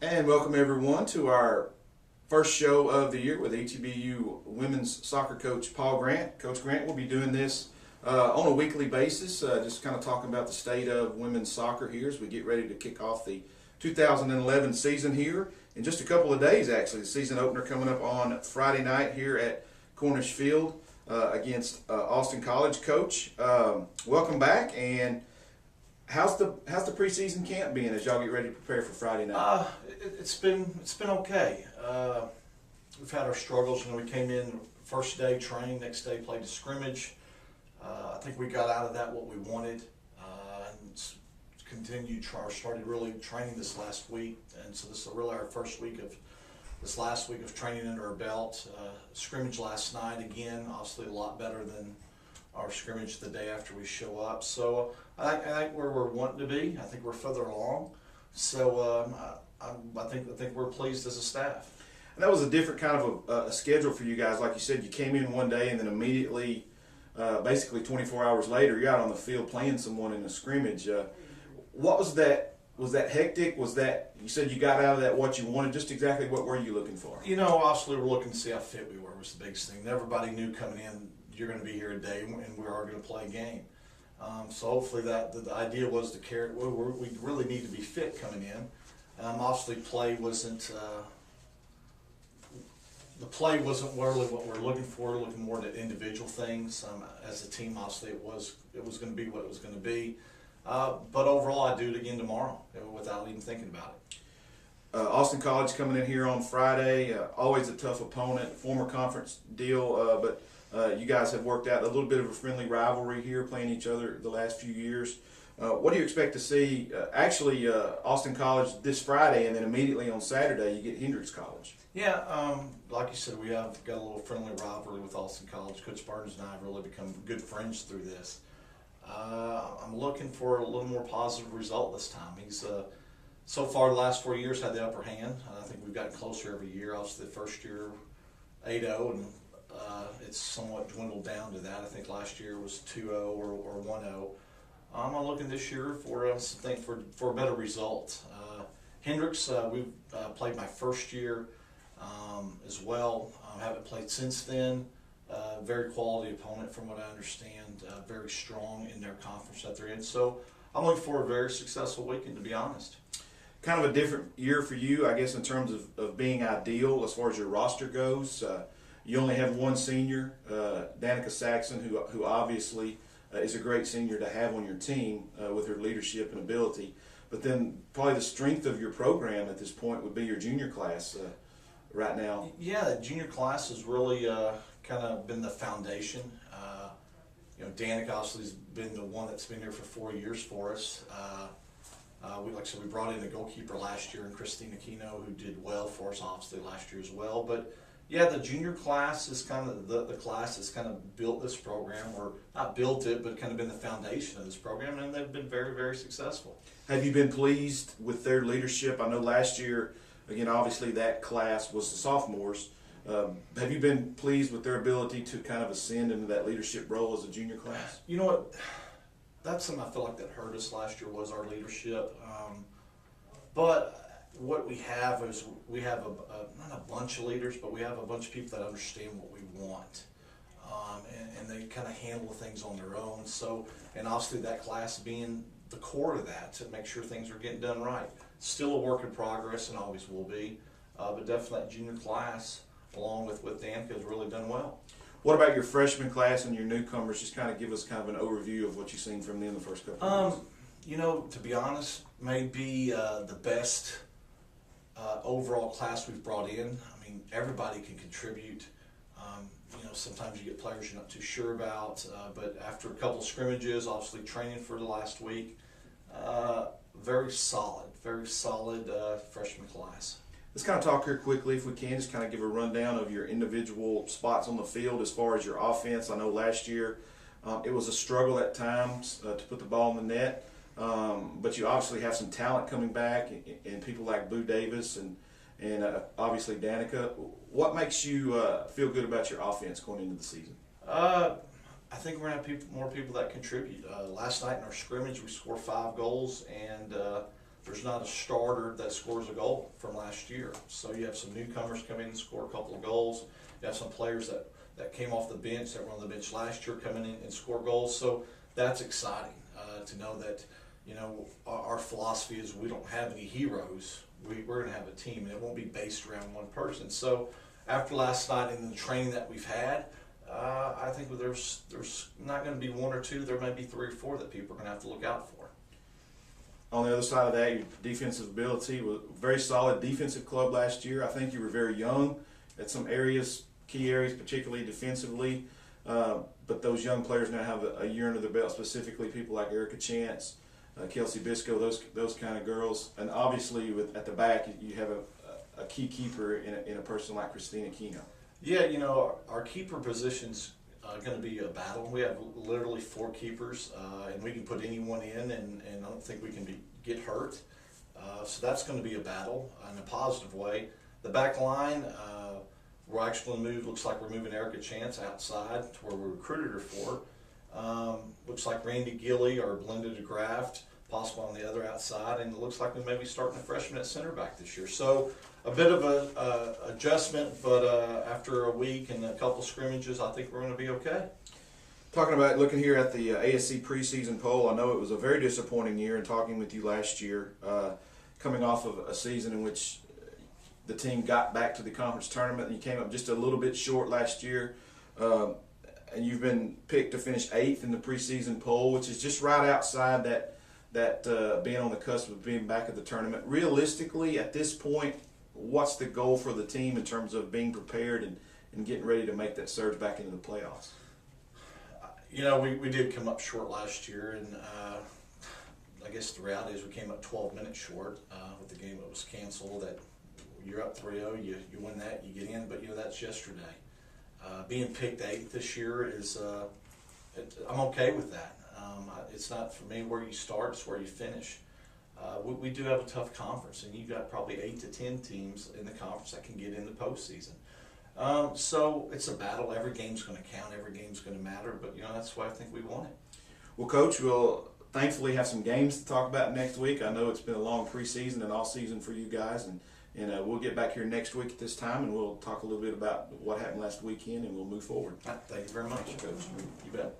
And welcome everyone to our first show of the year with ETBU women's soccer coach Paul Grant. Coach Grant will be doing this on a weekly basis, just kind of talking about the state of women's soccer here as we get ready to kick off the 2011 season here in just a couple of days. Actually, the season opener coming up on Friday night here at Cornish Field against Austin College. Coach, welcome back, and how's the preseason camp being as y'all get ready to prepare for Friday night? It's been okay. We've had our struggles. We came in first day training, next day played a scrimmage. I think we got out of that what we wanted, and started really training this last week. And so this is really our first week of this last week of training under our belt. Scrimmage last night again, obviously a lot better than our scrimmage the day after we show up. So I think where we're wanting to be. I think we're further along. So I think we're pleased as a staff. And that was a different kind of a schedule for you guys. Like you said, you came in one day and then immediately, basically 24 hours later, you're out on the field playing someone in a scrimmage. What was that? Was that hectic? Was that, you said you got out of that what you wanted? Just exactly what were you looking for? Obviously we're looking to see how fit we were was the biggest thing. Everybody knew coming in, you're going to be here a day and we are going to play a game. So hopefully the idea was to carry. We really need to be fit coming in. Obviously, play wasn't really what we're looking for. We're looking more at individual things. As a team, obviously, it was going to be what it was going to be. But overall, I'd do it again tomorrow without even thinking about it. Austin College coming in here on Friday. Always a tough opponent, former conference deal, but. You guys have worked out a little bit of a friendly rivalry here, playing each other the last few years. What do you expect to see? Austin College this Friday, and then immediately on Saturday you get Hendrix College. Yeah, like you said, we have got a little friendly rivalry with Austin College. Coach Burns and I have really become good friends through this. I'm looking for a little more positive result this time. He's so far the last 4 years had the upper hand. I think we've gotten closer every year. Obviously, the first year 8-0 and. It's somewhat dwindled down to that. I think last year was 2-0 or 1-0. I'm looking this year for a better result. Hendrix, we've played my first year as well. Haven't played since then. Very quality opponent from what I understand. Very strong in their conference that they're in. So I'm looking for a very successful weekend, to be honest. Kind of a different year for you, I guess, in terms of being ideal as far as your roster goes. You only have one senior, Danica Saxon, who obviously is a great senior to have on your team with her leadership and ability. But then probably the strength of your program at this point would be your junior class right now. Yeah, the junior class has really kind of been the foundation. Danica obviously has been the one that's been here for 4 years for us. We brought in a goalkeeper last year, and Christina Kino, who did well for us obviously last year as well. But yeah, the junior class is kind of the class that's kind of built this program, or not built it, but kind of been the foundation of this program, and they've been very, very successful. Have you been pleased with their leadership? I know last year, again, obviously that class was the sophomores. Have you been pleased with their ability to kind of ascend into that leadership role as a junior class? You know what? That's something I feel like that hurt us last year was our leadership. But what we have is we have not a bunch of leaders, but we have a bunch of people that understand what we want, and they kind of handle things on their own. So, and obviously that class being the core of that to make sure things are getting done right. Still a work in progress and always will be, but definitely that junior class, along with Danica, has really done well. What about your freshman class and your newcomers? Just kind of give us kind of an overview of what you've seen from them the first couple of years. To be honest, maybe the best overall class we've brought in. I mean, everybody can contribute. Sometimes you get players you're not too sure about, but after a couple of scrimmages, obviously training for the last week, very solid freshman class. Let's kind of talk here quickly, if we can, just kind of give a rundown of your individual spots on the field as far as your offense. I know last year it was a struggle at times to put the ball in the net. But you obviously have some talent coming back, and people like Boo Davis and obviously Danica. What makes you feel good about your offense going into the season? I think we're going to have more people that contribute. Last night in our scrimmage, we scored 5 goals, and there's not a starter that scores a goal from last year. So you have some newcomers come in and score a couple of goals. You have some players that came off the bench, that were on the bench last year, coming in and score goals. So that's exciting to know that, you know, our philosophy is we don't have any heroes. We're going to have a team, and it won't be based around one person. So after last night and the training that we've had, I think there's not going to be one or two. There may be 3 or 4 that people are going to have to look out for. On the other side of that, your defensive ability was a very solid defensive club last year. I think you were very young at some areas, key areas, particularly defensively. But those young players now have a year under their belt, specifically people like Erica Chance, Kelsey Bisco, those kind of girls. And obviously at the back, you have a key keeper in a person like Christina Keno. Yeah, you know, our keeper position's going to be a battle. We have literally 4 keepers, and we can put anyone in, and I don't think we can get hurt. So that's going to be a battle in a positive way. The back line, we're actually going to move. Looks like we're moving Erica Chance outside to where we recruited her for. Looks like Randy Gilly or Belinda DeGraft, possible on the other outside, and it looks like we may be starting a freshman at center back this year. So a bit of a adjustment, but after a week and a couple scrimmages, I think we're going to be okay. Talking about looking here at the ASC preseason poll, I know it was a very disappointing year. And talking with you last year, coming off of a season in which the team got back to the conference tournament, and you came up just a little bit short last year. And you've been picked to finish 8th in the preseason poll, which is just right outside that being on the cusp of being back at the tournament. Realistically, at this point, what's the goal for the team in terms of being prepared and getting ready to make that surge back into the playoffs? You know, we did come up short last year, and I guess the reality is we came up 12 minutes short with the game that was canceled. That you're up 3-0, you win that, you get in, but you know, that's yesterday. Being picked 8th this year is, I'm okay with that. It's not for me where you start, it's where you finish. We do have a tough conference, and you've got probably 8 to 10 teams in the conference that can get in the postseason. So it's a battle. Every game's going to count, every game's going to matter, but you know, that's why I think we won it. Well, Coach, we'll thankfully have some games to talk about next week. I know it's been a long preseason and all season for you guys, and we'll get back here next week at this time, and we'll talk a little bit about what happened last weekend, and we'll move forward. Thank you very much, Coach. You bet.